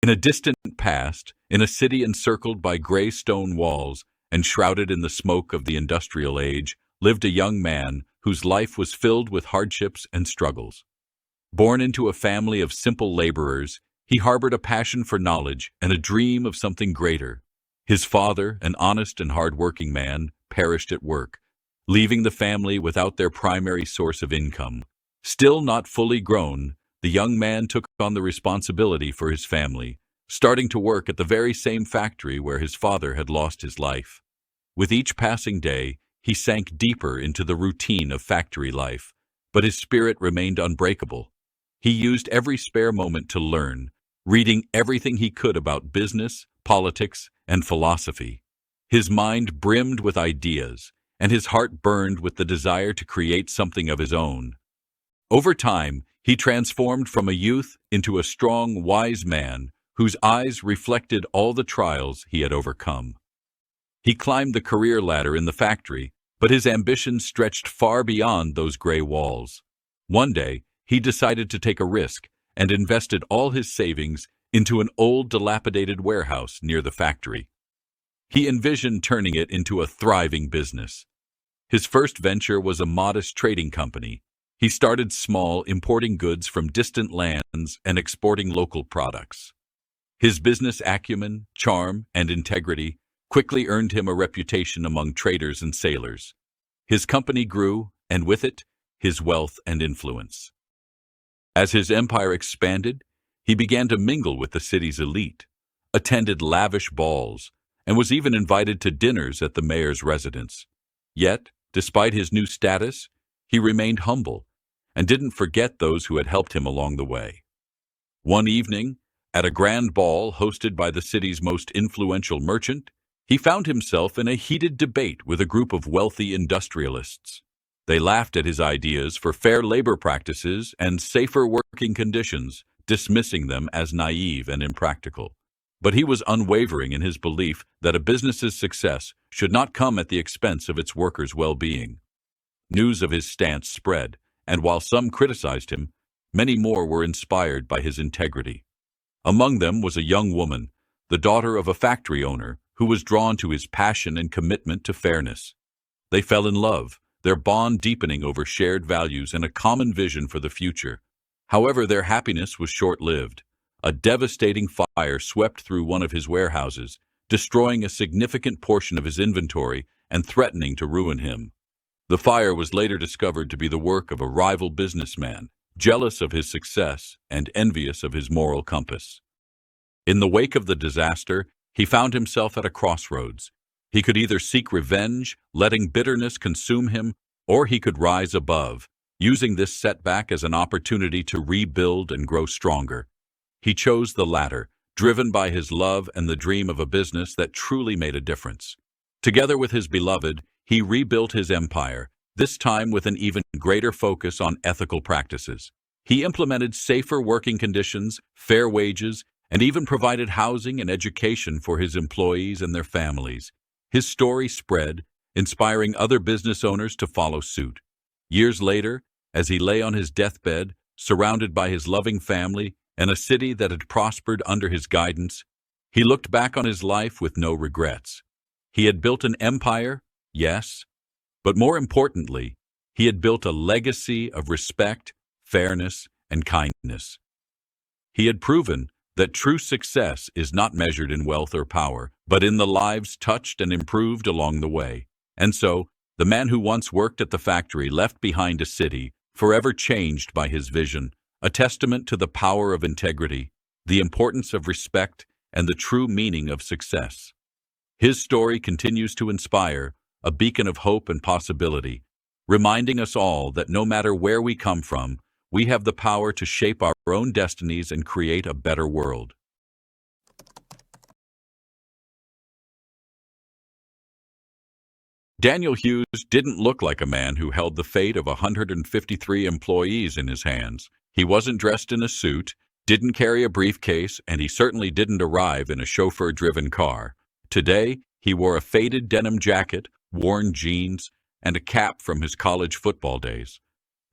In a distant past, in a city encircled by gray stone walls and shrouded in the smoke of the industrial age, lived a young man whose life was filled with hardships and struggles. Born into a family of simple laborers, he harbored a passion for knowledge and a dream of something greater. His father, an honest and hard-working man, perished at work, leaving the family without their primary source of income. Still not fully grown, the young man took on the responsibility for his family, starting to work at the very same factory where his father had lost his life. With each passing day, he sank deeper into the routine of factory life, but his spirit remained unbreakable. He used every spare moment to learn, reading everything he could about business, politics, and philosophy. His mind brimmed with ideas, and his heart burned with the desire to create something of his own. Over time, he transformed from a youth into a strong, wise man whose eyes reflected all the trials he had overcome. He climbed the career ladder in the factory, but his ambitions stretched far beyond those gray walls. One day, he decided to take a risk and invested all his savings into an old, dilapidated warehouse near the factory. He envisioned turning it into a thriving business. His first venture was a modest trading company. He started small, importing goods from distant lands and exporting local products. His business acumen, charm, and integrity quickly earned him a reputation among traders and sailors. His company grew, and with it, his wealth and influence. As his empire expanded, he began to mingle with the city's elite, attended lavish balls, and was even invited to dinners at the mayor's residence. Yet, despite his new status, he remained humble and didn't forget those who had helped him along the way. One evening, at a grand ball hosted by the city's most influential merchant, he found himself in a heated debate with a group of wealthy industrialists. They laughed at his ideas for fair labor practices and safer working conditions, dismissing them as naive and impractical. But he was unwavering in his belief that a business's success should not come at the expense of its workers' well-being. News of his stance spread, and while some criticized him, many more were inspired by his integrity. Among them was a young woman, the daughter of a factory owner, who was drawn to his passion and commitment to fairness. They fell in love, their bond deepening over shared values and a common vision for the future. However, their happiness was short-lived. A devastating fire swept through one of his warehouses, destroying a significant portion of his inventory and threatening to ruin him. The fire was later discovered to be the work of a rival businessman, jealous of his success and envious of his moral compass. In the wake of the disaster, he found himself at a crossroads. He could either seek revenge, letting bitterness consume him, or he could rise above, using this setback as an opportunity to rebuild and grow stronger. He chose the latter, driven by his love and the dream of a business that truly made a difference. Together with his beloved, he rebuilt his empire, this time with an even greater focus on ethical practices. He implemented safer working conditions, fair wages, and even provided housing and education for his employees and their families. His story spread, inspiring other business owners to follow suit. Years later, as he lay on his deathbed, surrounded by his loving family and a city that had prospered under his guidance, he looked back on his life with no regrets. He had built an empire, yes, but more importantly, he had built a legacy of respect, fairness, and kindness. He had proven that true success is not measured in wealth or power, but in the lives touched and improved along the way. And so, the man who once worked at the factory left behind a city, forever changed by his vision, a testament to the power of integrity, the importance of respect, and the true meaning of success. His story continues to inspire, a beacon of hope and possibility, reminding us all that no matter where we come from, we have the power to shape our own destinies and create a better world. Daniel Hughes didn't look like a man who held the fate of 153 employees in his hands. He wasn't dressed in a suit, didn't carry a briefcase, and he certainly didn't arrive in a chauffeur-driven car. Today, he wore a faded denim jacket, worn jeans, and a cap from his college football days.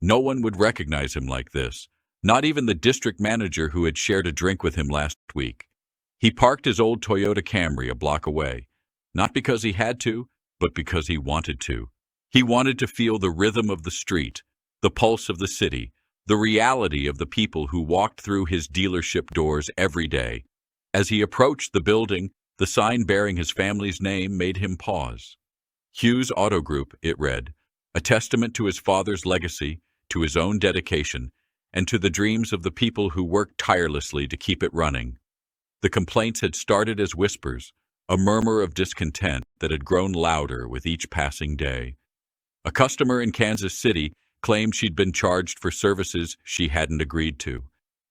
No one would recognize him like this, not even the district manager who had shared a drink with him last week. He parked his old Toyota Camry a block away, not because he had to, but because he wanted to. He wanted to feel the rhythm of the street, the pulse of the city, the reality of the people who walked through his dealership doors every day. As he approached the building, the sign bearing his family's name made him pause. Hughes Auto Group, it read, a testament to his father's legacy, to his own dedication, and to the dreams of the people who worked tirelessly to keep it running. The complaints had started as whispers, a murmur of discontent that had grown louder with each passing day. A customer in Kansas City claimed she'd been charged for services she hadn't agreed to.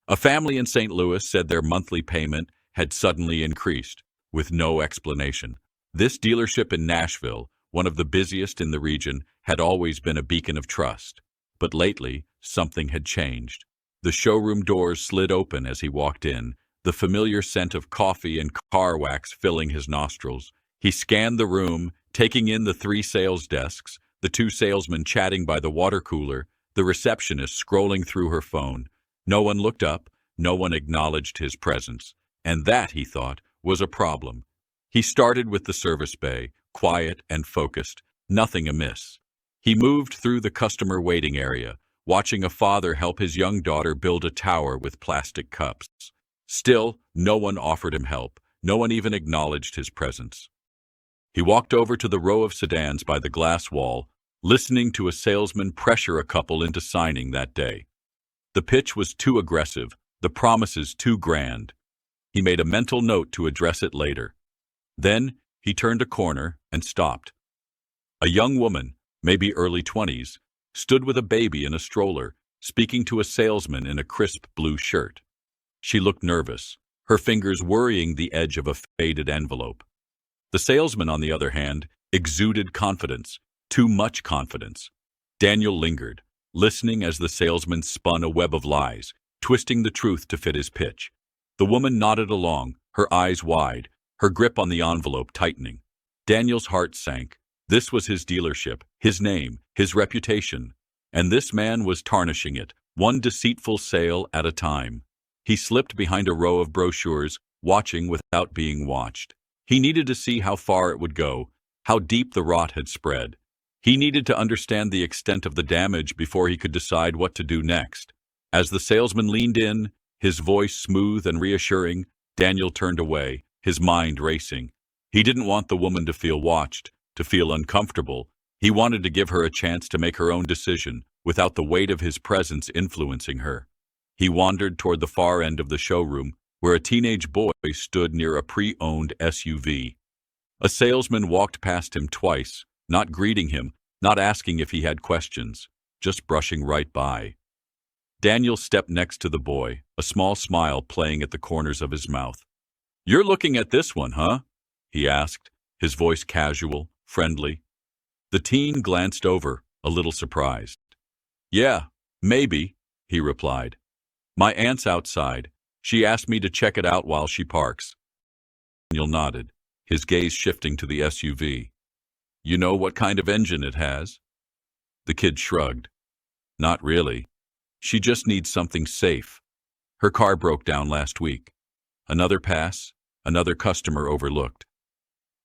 A family in St. Louis said their monthly payment had suddenly increased, with no explanation. This dealership in Nashville, one of the busiest in the region, had always been a beacon of trust. But lately, something had changed. The showroom doors slid open as he walked in, the familiar scent of coffee and car wax filling his nostrils. He scanned the room, taking in the 3 sales desks, the 2 salesmen chatting by the water cooler, the receptionist scrolling through her phone. No one looked up, no one acknowledged his presence. And that, he thought, was a problem. He started with the service bay, quiet and focused, nothing amiss. He moved through the customer waiting area, watching a father help his young daughter build a tower with plastic cups. Still, no one offered him help. No one even acknowledged his presence. He walked over to the row of sedans by the glass wall, listening to a salesman pressure a couple into signing that day. The pitch was too aggressive, the promises too grand. He made a mental note to address it later. Then, he turned a corner and stopped. A young woman, maybe early 20s, stood with a baby in a stroller, speaking to a salesman in a crisp blue shirt. She looked nervous, her fingers worrying the edge of a faded envelope. The salesman, on the other hand, exuded confidence, too much confidence. Daniel lingered, listening as the salesman spun a web of lies, twisting the truth to fit his pitch. The woman nodded along, her eyes wide, her grip on the envelope tightening. Daniel's heart sank. This was his dealership, his name, his reputation, and this man was tarnishing it, one deceitful sale at a time. He slipped behind a row of brochures, watching without being watched. He needed to see how far it would go, how deep the rot had spread. He needed to understand the extent of the damage before he could decide what to do next. As the salesman leaned in, his voice smooth and reassuring, Daniel turned away, his mind racing. He didn't want the woman to feel watched, to feel uncomfortable. He wanted to give her a chance to make her own decision, without the weight of his presence influencing her. He wandered toward the far end of the showroom, where a teenage boy stood near a pre-owned SUV. A salesman walked past him twice, not greeting him, not asking if he had questions, just brushing right by. Daniel stepped next to the boy, a small smile playing at the corners of his mouth. "You're looking at this one, huh?" he asked, his voice casual, friendly. The teen glanced over, a little surprised. "Yeah, maybe," he replied. "My aunt's outside. She asked me to check it out while she parks." Daniel nodded, his gaze shifting to the SUV. "You know what kind of engine it has?" The kid shrugged. "Not really. She just needs something safe. Her car broke down last week. Another pass, another customer overlooked.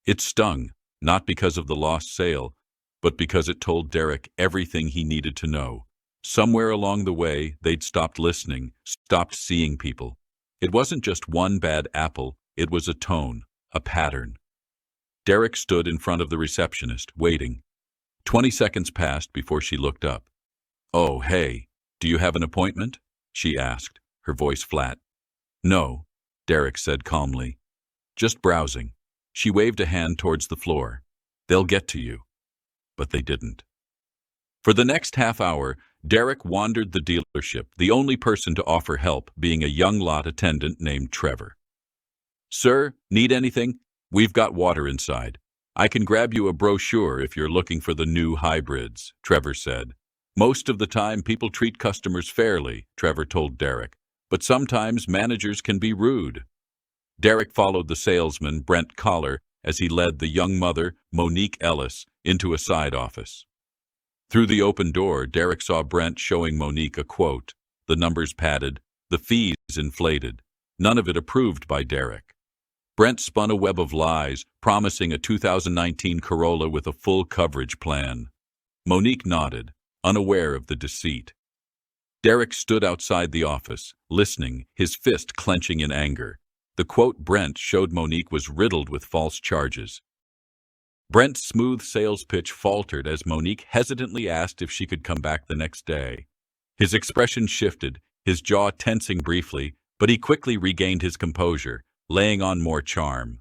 It stung, not because of the lost sale, but because it told Derrick everything he needed to know. Somewhere along the way, they'd stopped listening, stopped seeing people. It wasn't just one bad apple, it was a tone, a pattern. Derrick stood in front of the receptionist, waiting. 20 seconds passed before she looked up. "Oh, hey, do you have an appointment?" she asked, her voice flat. "No," Derrick said calmly. "Just browsing." She waved a hand towards the floor. "They'll get to you." But they didn't. For the next half hour, Derrick wandered the dealership, the only person to offer help being a young lot attendant named Trevor. "Sir, need anything? We've got water inside. I can grab you a brochure if you're looking for the new hybrids," Trevor said. "Most of the time people treat customers fairly," Trevor told Derrick, "but sometimes managers can be rude." Derrick followed the salesman, Brent Collar, as he led the young mother, Monique Ellis, into a side office. Through the open door, Derrick saw Brent showing Monique a quote, the numbers padded, the fees inflated, none of it approved by Derrick. Brent spun a web of lies, promising a 2019 Corolla with a full coverage plan. Monique nodded, unaware of the deceit. Derrick stood outside the office, listening, his fist clenching in anger. The quote Brent showed Monique was riddled with false charges. Brent's smooth sales pitch faltered as Monique hesitantly asked if she could come back the next day. His expression shifted, his jaw tensing briefly, but he quickly regained his composure, laying on more charm.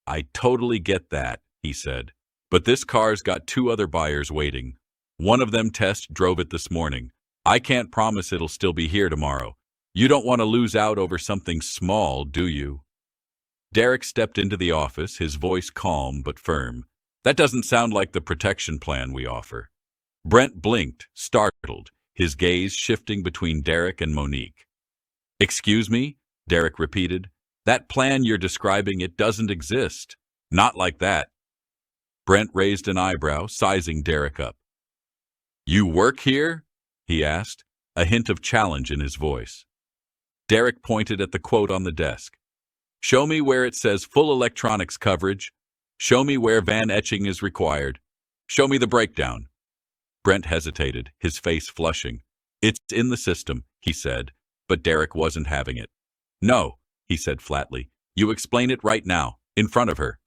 "I totally get that," he said. "But this car's got 2 other buyers waiting. One of them test drove it this morning. I can't promise it'll still be here tomorrow. You don't want to lose out over something small, do you?" Derrick stepped into the office, his voice calm but firm. "That doesn't sound like the protection plan we offer." Brent blinked, startled, his gaze shifting between Derrick and Monique. "Excuse me?" Derrick repeated. "That plan you're describing, it doesn't exist. Not like that." Brent raised an eyebrow, sizing Derrick up. "You work here?" he asked, a hint of challenge in his voice. Derrick pointed at the quote on the desk. "Show me where it says full electronics coverage. Show me where van etching is required. Show me the breakdown." Brent hesitated, his face flushing. "It's in the system," he said, but Derrick wasn't having it. "No," he said flatly. "You explain it right now, in front of her."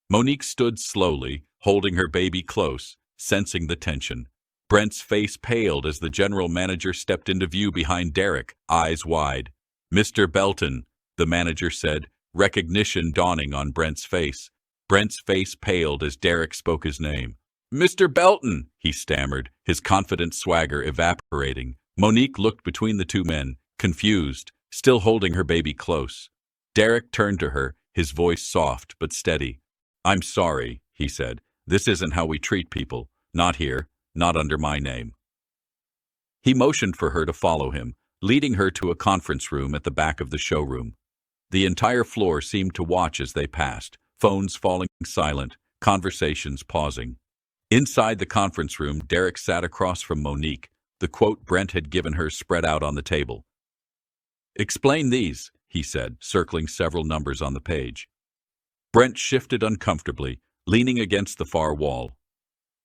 Monique stood slowly, holding her baby close, sensing the tension. Brent's face paled as the general manager stepped into view behind Derrick, eyes wide. "Mr. Belton," the manager said, recognition dawning on Brent's face. Brent's face paled as Derrick spoke his name. "Mr. Belton," he stammered, his confident swagger evaporating. Monique looked between the 2 men, confused, still holding her baby close. Derrick turned to her, his voice soft but steady. "I'm sorry," he said. "This isn't how we treat people. Not here, not under my name." He motioned for her to follow him, leading her to a conference room at the back of the showroom. The entire floor seemed to watch as they passed, phones falling silent, conversations pausing. Inside the conference room, Derrick sat across from Monique, the quote Brent had given her spread out on the table. "Explain these," he said, circling several numbers on the page. Brent shifted uncomfortably, leaning against the far wall.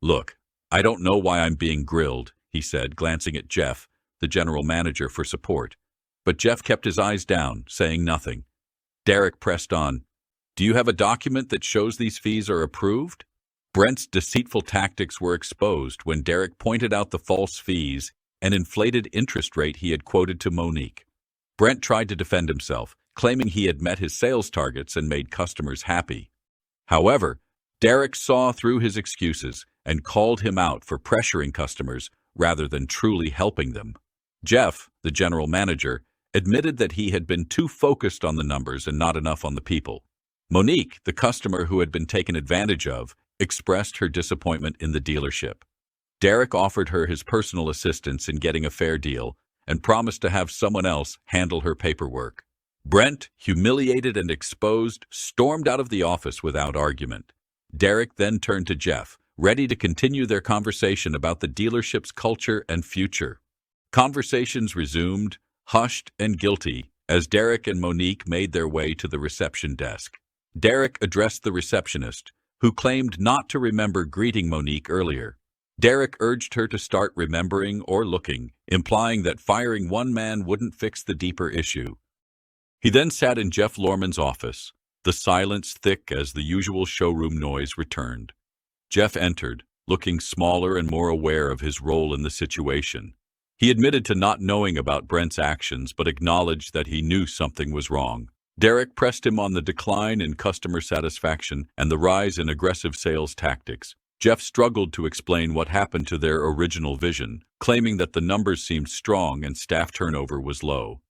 "Look, I don't know why I'm being grilled," he said, glancing at Jeff, the general manager, for support. But Jeff kept his eyes down, saying nothing. Derrick pressed on. "Do you have a document that shows these fees are approved?" Brent's deceitful tactics were exposed when Derrick pointed out the false fees and inflated interest rate he had quoted to Monique. Brent tried to defend himself, claiming he had met his sales targets and made customers happy. However, Derrick saw through his excuses and called him out for pressuring customers rather than truly helping them. Jeff, the general manager, admitted that he had been too focused on the numbers and not enough on the people. Monique, the customer who had been taken advantage of, expressed her disappointment in the dealership. Derrick offered her his personal assistance in getting a fair deal and promised to have someone else handle her paperwork. Brent, humiliated and exposed, stormed out of the office without argument. Derrick then turned to Jeff, ready to continue their conversation about the dealership's culture and future. Conversations resumed, hushed and guilty, as Derrick and Monique made their way to the reception desk. Derrick addressed the receptionist, who claimed not to remember greeting Monique earlier. Derrick urged her to start remembering or looking, implying that firing one man wouldn't fix the deeper issue. He then sat in Jeff Lorman's office, the silence thick as the usual showroom noise returned. Jeff entered, looking smaller and more aware of his role in the situation. He admitted to not knowing about Brent's actions, but acknowledged that he knew something was wrong. Derrick pressed him on the decline in customer satisfaction and the rise in aggressive sales tactics. Jeff struggled to explain what happened to their original vision, claiming that the numbers seemed strong and staff turnover was low.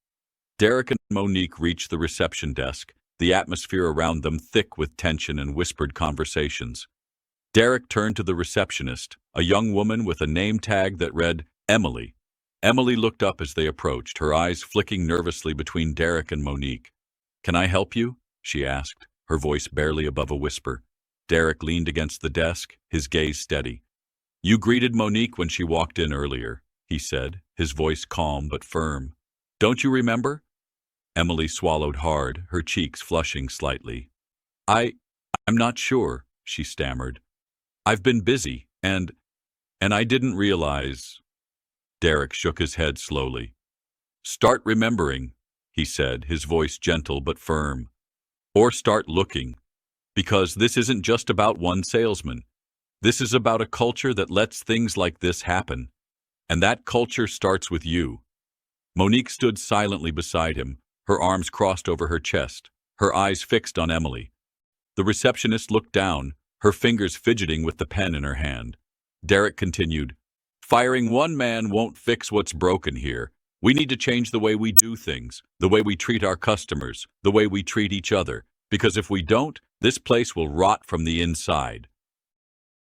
Derrick and Monique reached the reception desk, the atmosphere around them thick with tension and whispered conversations. Derrick turned to the receptionist, a young woman with a name tag that read Emily. Emily looked up as they approached, her eyes flicking nervously between Derrick and Monique. "Can I help you?" she asked, her voice barely above a whisper. Derrick leaned against the desk, his gaze steady. "You greeted Monique when she walked in earlier," he said, his voice calm but firm. "Don't you remember?" Emily swallowed hard, her cheeks flushing slightly. I, I'm not sure, she stammered. I've been busy, and I didn't realize. Derrick shook his head slowly. Start remembering, he said, his voice gentle but firm. Or start looking, because this isn't just about one salesman. This is about a culture that lets things like this happen. And that culture starts with you. Monique stood silently beside him, her arms crossed over her chest, her eyes fixed on Emily. The receptionist looked down, her fingers fidgeting with the pen in her hand. Derrick continued, firing one man won't fix what's broken here. We need to change the way we do things, the way we treat our customers, the way we treat each other, because if we don't, this place will rot from the inside.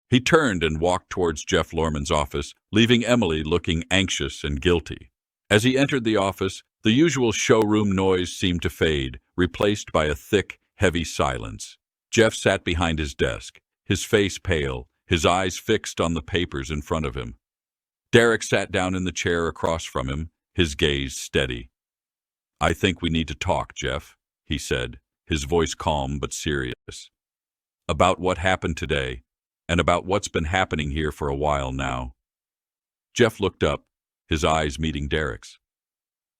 He turned and walked towards Jeff Lorman's office, leaving Emily looking anxious and guilty. As he entered the office, the usual showroom noise seemed to fade, replaced by a thick, heavy silence. Jeff sat behind his desk, his face pale, his eyes fixed on the papers in front of him. Derrick sat down in the chair across from him, his gaze steady. I think we need to talk, Jeff, he said, his voice calm but serious. About what happened today, and about what's been happening here for a while now. Jeff looked up, his eyes meeting Derrick's.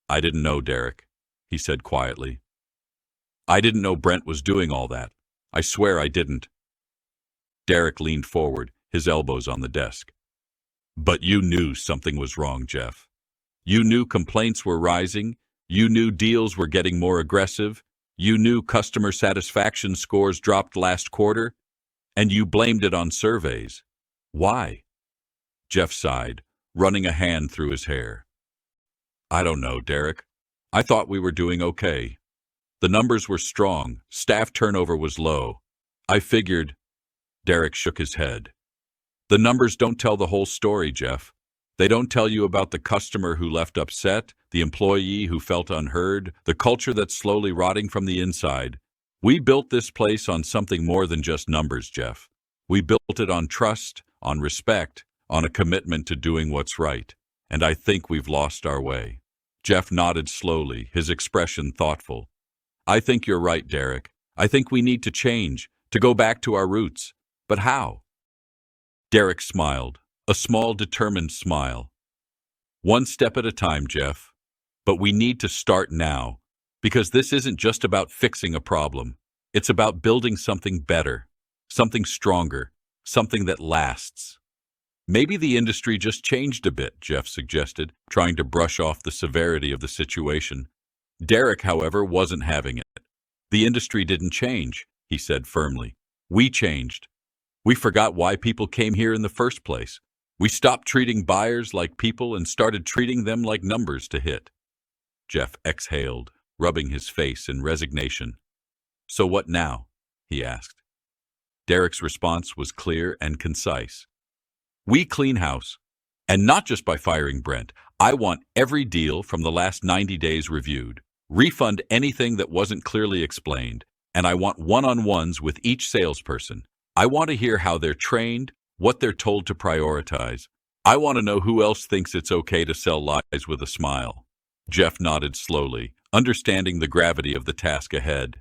I didn't know, Derrick, he said quietly. I didn't know Brent was doing all that. I swear I didn't. Derrick leaned forward, his elbows on the desk. But you knew something was wrong, Jeff. You knew complaints were rising. You knew deals were getting more aggressive. You knew customer satisfaction scores dropped last quarter. And you blamed it on surveys. Why? Jeff sighed, running a hand through his hair. I don't know, Derrick. I thought we were doing okay. The numbers were strong. Staff turnover was low. I figured. Derrick shook his head. The numbers don't tell the whole story, Jeff. They don't tell you about the customer who left upset, the employee who felt unheard, the culture that's slowly rotting from the inside. We built this place on something more than just numbers, Jeff. We built it on trust, on respect, on a commitment to doing what's right. And I think we've lost our way. Jeff nodded slowly, his expression thoughtful. I think you're right, Derrick. I think we need to change, to go back to our roots. But how? Derrick smiled, a small, determined smile. One step at a time, Jeff. But we need to start now, because this isn't just about fixing a problem. It's about building something better, something stronger, something that lasts. Maybe the industry just changed a bit, Jeff suggested, trying to brush off the severity of the situation. Derrick, however, wasn't having it. The industry didn't change, he said firmly. We changed. We forgot why people came here in the first place. We stopped treating buyers like people and started treating them like numbers to hit. Jeff exhaled, rubbing his face in resignation. So what now? He asked. Derrick's response was clear and concise. We clean house. And not just by firing Brent. I want every deal from the last 90 days reviewed. Refund anything that wasn't clearly explained. And I want one-on-ones with each salesperson. I want to hear how they're trained, what they're told to prioritize. I want to know who else thinks it's okay to sell lies with a smile. Jeff nodded slowly, understanding the gravity of the task ahead.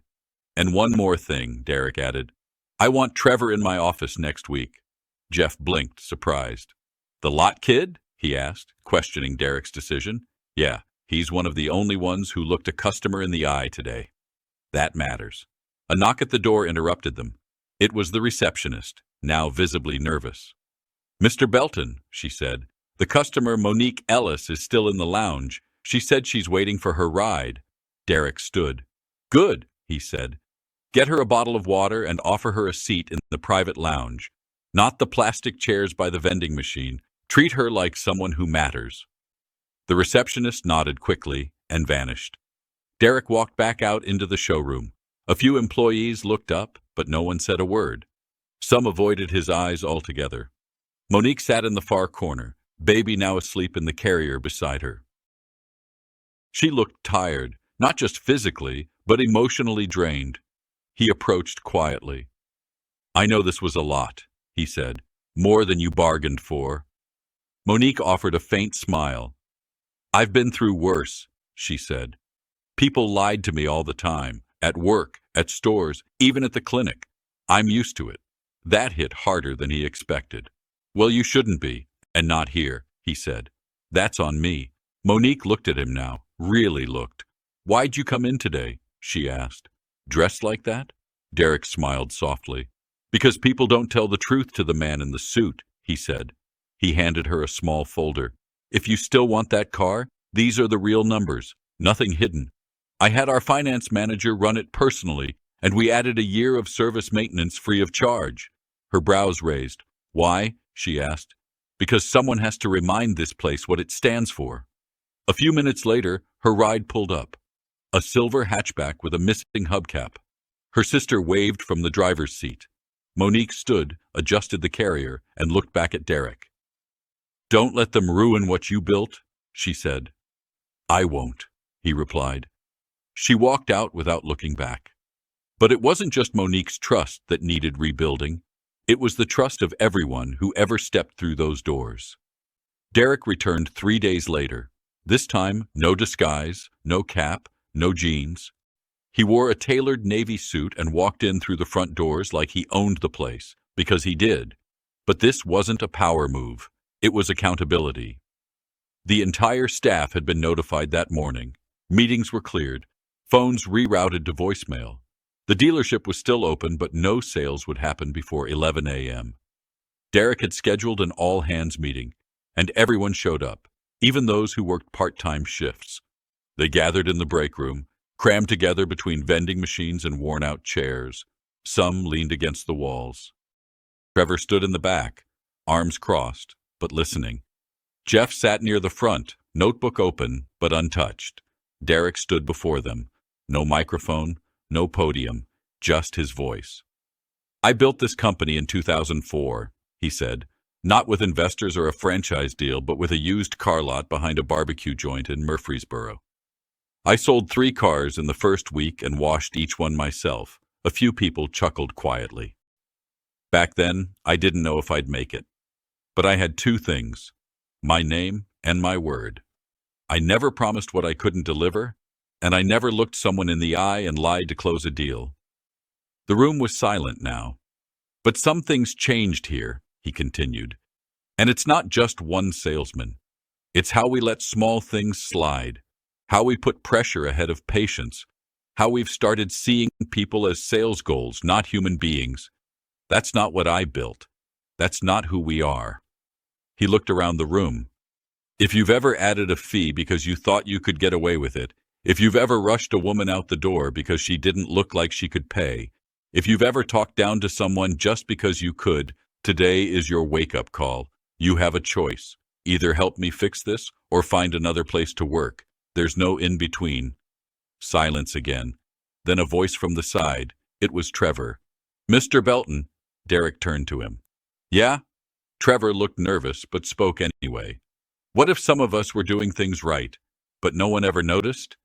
And one more thing, Derrick added. I want Trevor in my office next week. Jeff blinked, surprised. The lot kid? He asked, questioning Derrick's decision. Yeah, he's one of the only ones who looked a customer in the eye today. That matters. A knock at the door interrupted them. It was the receptionist, now visibly nervous. Mr. Belton, she said, the customer Monique Ellis is still in the lounge. She said she's waiting for her ride. Derrick stood. Good, he said. Get her a bottle of water and offer her a seat in the private lounge. Not the plastic chairs by the vending machine. Treat her like someone who matters. The receptionist nodded quickly and vanished. Derrick walked back out into the showroom. A few employees looked up, but no one said a word. Some avoided his eyes altogether. Monique sat in the far corner, baby now asleep in the carrier beside her. She looked tired, not just physically, but emotionally drained. He approached quietly. I know this was a lot, he said, more than you bargained for. Monique offered a faint smile. I've been through worse, she said. People lied to me all the time, at work, at stores, even at the clinic. I'm used to it. That hit harder than he expected. Well, you shouldn't be, and not here, he said. That's on me. Monique looked at him now, really looked. Why'd you come in today? She asked. Dressed like that? Derrick smiled softly. Because people don't tell the truth to the man in the suit, he said. He handed her a small folder. If you still want that car, these are the real numbers, nothing hidden. I had our finance manager run it personally, and we added a year of service maintenance free of charge. Her brows raised. Why? She asked. Because someone has to remind this place what it stands for. A few minutes later, her ride pulled up. A silver hatchback with a missing hubcap. Her sister waved from the driver's seat. Monique stood, adjusted the carrier, and looked back at Derrick. Don't let them ruin what you built, she said. I won't, he replied. She walked out without looking back. But it wasn't just Monique's trust that needed rebuilding. It was the trust of everyone who ever stepped through those doors. Derrick returned 3 days later. This time, no disguise, no cap, no jeans. He wore a tailored navy suit and walked in through the front doors like he owned the place, because he did. But this wasn't a power move. It was accountability. The entire staff had been notified that morning. Meetings were cleared. Phones rerouted to voicemail. The dealership was still open, but no sales would happen before 11 a.m. Derrick had scheduled an all-hands meeting, and everyone showed up, even those who worked part-time shifts. They gathered in the break room, crammed together between vending machines and worn-out chairs. Some leaned against the walls. Trevor stood in the back, arms crossed, but listening. Jeff sat near the front, notebook open, but untouched. Derrick stood before them. No microphone, no podium, just his voice. I built this company in 2004, he said, not with investors or a franchise deal, but with a used car lot behind a barbecue joint in Murfreesboro. I sold 3 cars in the first week and washed each one myself. A few people chuckled quietly. Back then, I didn't know if I'd make it. But I had 2 things, my name and my word. I never promised what I couldn't deliver, and I never looked someone in the eye and lied to close a deal. The room was silent now. But some things changed here, he continued. And it's not just one salesman. It's how we let small things slide, how we put pressure ahead of patience, how we've started seeing people as sales goals, not human beings. That's not what I built. That's not who we are. He looked around the room. If you've ever added a fee because you thought you could get away with it, if you've ever rushed a woman out the door because she didn't look like she could pay, if you've ever talked down to someone just because you could, today is your wake-up call. You have a choice. Either help me fix this or find another place to work. There's no in-between. Silence again. Then a voice from the side. It was Trevor. Mr. Belton. Derrick turned to him. Yeah? Trevor looked nervous but spoke anyway. What if some of us were doing things right, but no one ever noticed?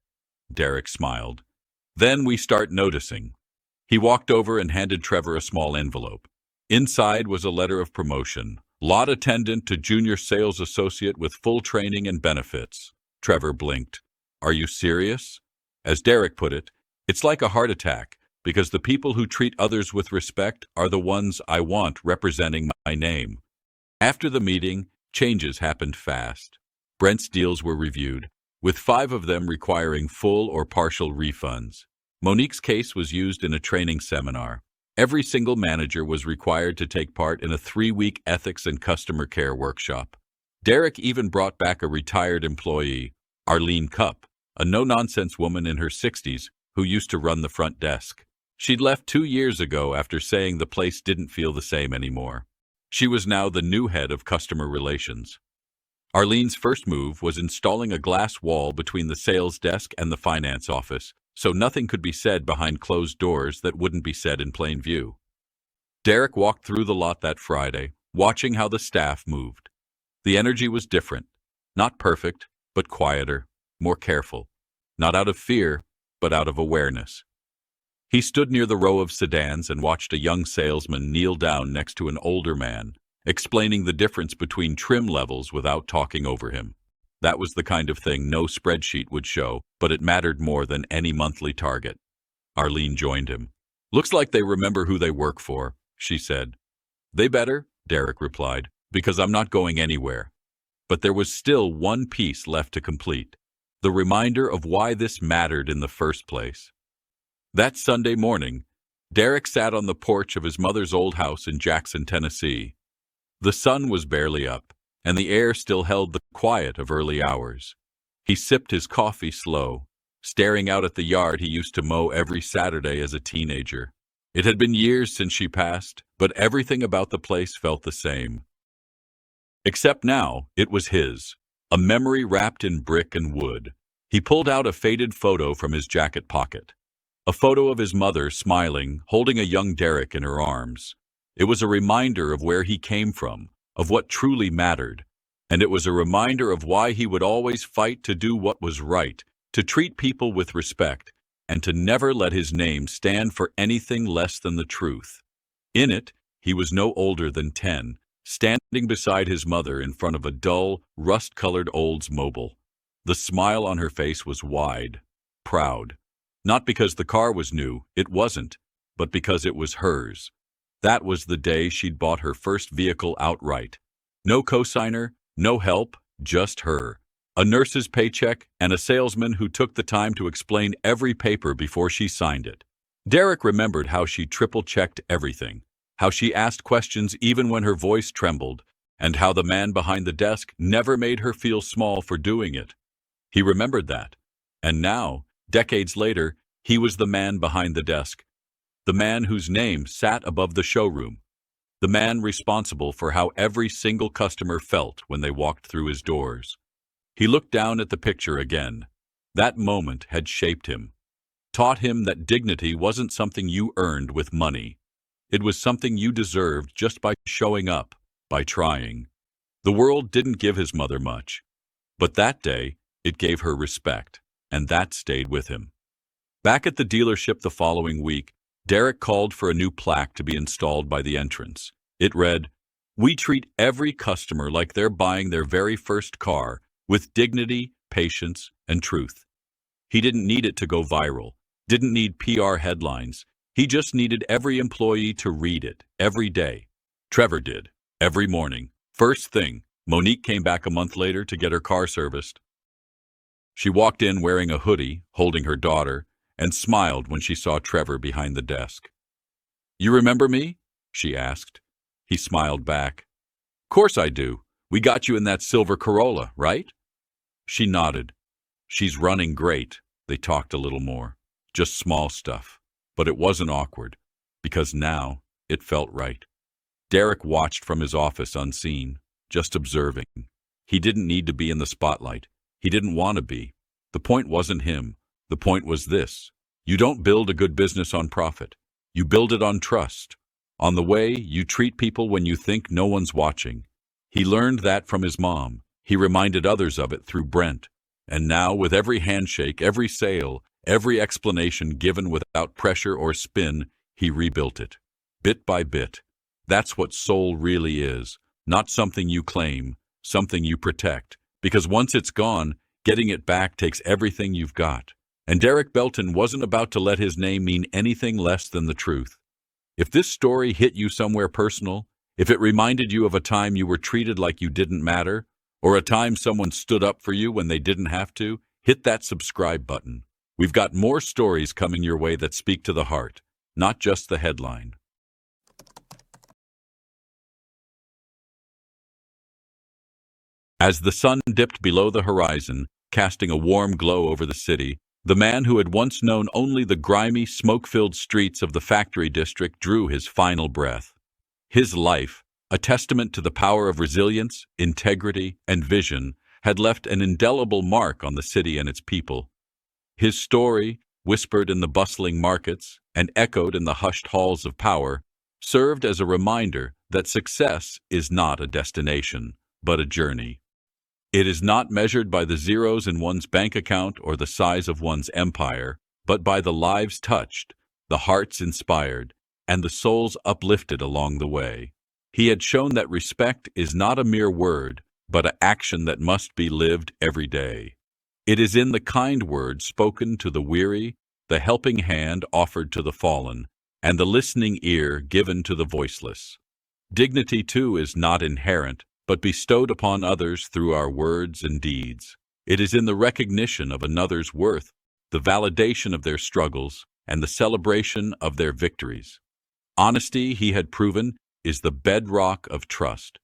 Derrick smiled. Then we start noticing. He walked over and handed Trevor a small envelope. Inside was a letter of promotion. Lot attendant to junior sales associate with full training and benefits. Trevor blinked. Are you serious? As Derrick put it, it's like a heart attack, because the people who treat others with respect are the ones I want representing my name. After the meeting, changes happened fast. Brent's deals were reviewed, with 5 of them requiring full or partial refunds. Monique's case was used in a training seminar. Every single manager was required to take part in a 3-week ethics and customer care workshop. Derrick even brought back a retired employee, Arlene Cupp, a no-nonsense woman in her 60s who used to run the front desk. She'd left 2 years ago after saying the place didn't feel the same anymore. She was now the new head of customer relations. Arlene's first move was installing a glass wall between the sales desk and the finance office, so nothing could be said behind closed doors that wouldn't be said in plain view. Derrick walked through the lot that Friday, watching how the staff moved. The energy was different, not perfect, but quieter, more careful, not out of fear, but out of awareness. He stood near the row of sedans and watched a young salesman kneel down next to an older man, explaining the difference between trim levels without talking over him. That was the kind of thing no spreadsheet would show, but it mattered more than any monthly target. Arlene joined him. Looks like they remember who they work for, she said. They better, Derrick replied, because I'm not going anywhere. But there was still one piece left to complete, the reminder of why this mattered in the first place. That Sunday morning, Derrick sat on the porch of his mother's old house in Jackson, Tennessee. The sun was barely up, and the air still held the quiet of early hours. He sipped his coffee slow, staring out at the yard he used to mow every Saturday as a teenager. It had been years since she passed, but everything about the place felt the same. Except now, it was his, a memory wrapped in brick and wood. He pulled out a faded photo from his jacket pocket. A photo of his mother smiling, holding a young Derrick in her arms. It was a reminder of where he came from, of what truly mattered. And it was a reminder of why he would always fight to do what was right, to treat people with respect, and to never let his name stand for anything less than the truth. In it, he was no older than 10, standing beside his mother in front of a dull, rust-colored Oldsmobile. The smile on her face was wide, proud. Not because the car was new, it wasn't, but because it was hers. That was the day she'd bought her first vehicle outright. No cosigner, no help, just her. A nurse's paycheck and a salesman who took the time to explain every paper before she signed it. Derrick remembered how she triple-checked everything, how she asked questions even when her voice trembled, and how the man behind the desk never made her feel small for doing it. He remembered that. And now, decades later, he was the man behind the desk, the man whose name sat above the showroom, the man responsible for how every single customer felt when they walked through his doors. He looked down at the picture again. That moment had shaped him, taught him that dignity wasn't something you earned with money. It was something you deserved just by showing up, by trying. The world didn't give his mother much, but that day, it gave her respect, and that stayed with him. Back at the dealership the following week, Derrick called for a new plaque to be installed by the entrance. It read, "We treat every customer like they're buying their very first car, with dignity, patience, and truth." He didn't need it to go viral, didn't need PR headlines. He just needed every employee to read it, every day. Trevor did, every morning. First thing, Monique came back a month later to get her car serviced. She walked in wearing a hoodie, holding her daughter, and smiled when she saw Trevor behind the desk. "You remember me?" she asked. He smiled back. "Course I do. We got you in that silver Corolla, right?" She nodded. "She's running great." They talked a little more. Just small stuff. But it wasn't awkward, because now it felt right. Derrick watched from his office unseen, just observing. He didn't need to be in the spotlight. He didn't want to be. The point wasn't him. The point was this. You don't build a good business on profit. You build it on trust, on the way you treat people when you think no one's watching. He learned that from his mom. He reminded others of it through Brent. And now, with every handshake, every sale, every explanation given without pressure or spin, he rebuilt it. Bit by bit. That's what soul really is. Not something you claim, something you protect. Because once it's gone, getting it back takes everything you've got. And Derrick Belton wasn't about to let his name mean anything less than the truth. If this story hit you somewhere personal, if it reminded you of a time you were treated like you didn't matter, or a time someone stood up for you when they didn't have to, hit that subscribe button. We've got more stories coming your way that speak to the heart, not just the headline. As the sun dipped below the horizon, casting a warm glow over the city, the man who had once known only the grimy, smoke-filled streets of the factory district drew his final breath. His life, a testament to the power of resilience, integrity, and vision, had left an indelible mark on the city and its people. His story, whispered in the bustling markets and echoed in the hushed halls of power, served as a reminder that success is not a destination, but a journey. It is not measured by the zeros in one's bank account or the size of one's empire, but by the lives touched, the hearts inspired, and the souls uplifted along the way. He had shown that respect is not a mere word, but an action that must be lived every day. It is in the kind words spoken to the weary, the helping hand offered to the fallen, and the listening ear given to the voiceless. Dignity, too, is not inherent, but bestowed upon others through our words and deeds. It is in the recognition of another's worth, the validation of their struggles, and the celebration of their victories. Honesty, he had proven, is the bedrock of trust.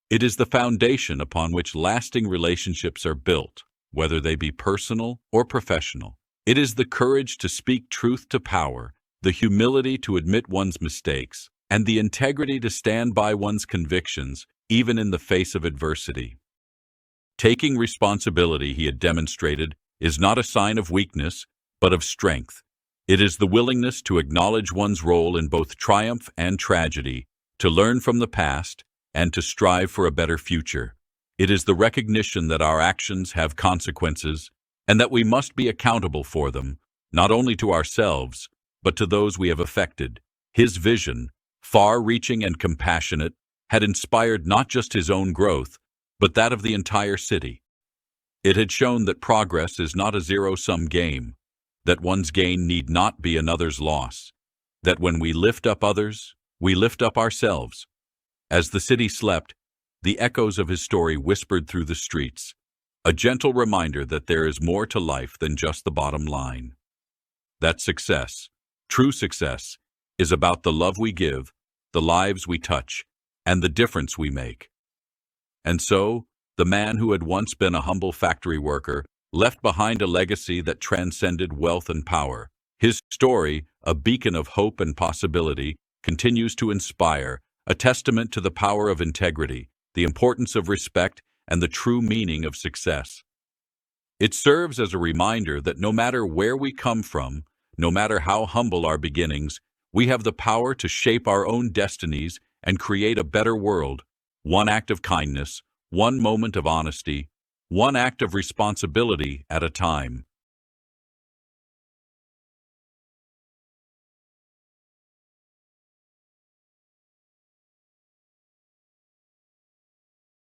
It is the foundation upon which lasting relationships are built, whether they be personal or professional. It is the courage to speak truth to power, the humility to admit one's mistakes, and the integrity to stand by one's convictions, even in the face of adversity. Taking responsibility, he had demonstrated, is not a sign of weakness, but of strength. It is the willingness to acknowledge one's role in both triumph and tragedy, to learn from the past, and to strive for a better future. It is the recognition that our actions have consequences, and that we must be accountable for them, not only to ourselves, but to those we have affected. His vision, far-reaching and compassionate, had inspired not just his own growth, but that of the entire city. It had shown that progress is not a zero-sum game, that one's gain need not be another's loss, that when we lift up others, we lift up ourselves. As the city slept, the echoes of his story whispered through the streets, a gentle reminder that there is more to life than just the bottom line. That success, true success, is about the love we give, the lives we touch, and the difference we make. And so, the man who had once been a humble factory worker left behind a legacy that transcended wealth and power. His story, a beacon of hope and possibility, continues to inspire, a testament to the power of integrity, the importance of respect, and the true meaning of success. It serves as a reminder that no matter where we come from, no matter how humble our beginnings, we have the power to shape our own destinies and create a better world. One act of kindness, one moment of honesty, one act of responsibility at a time.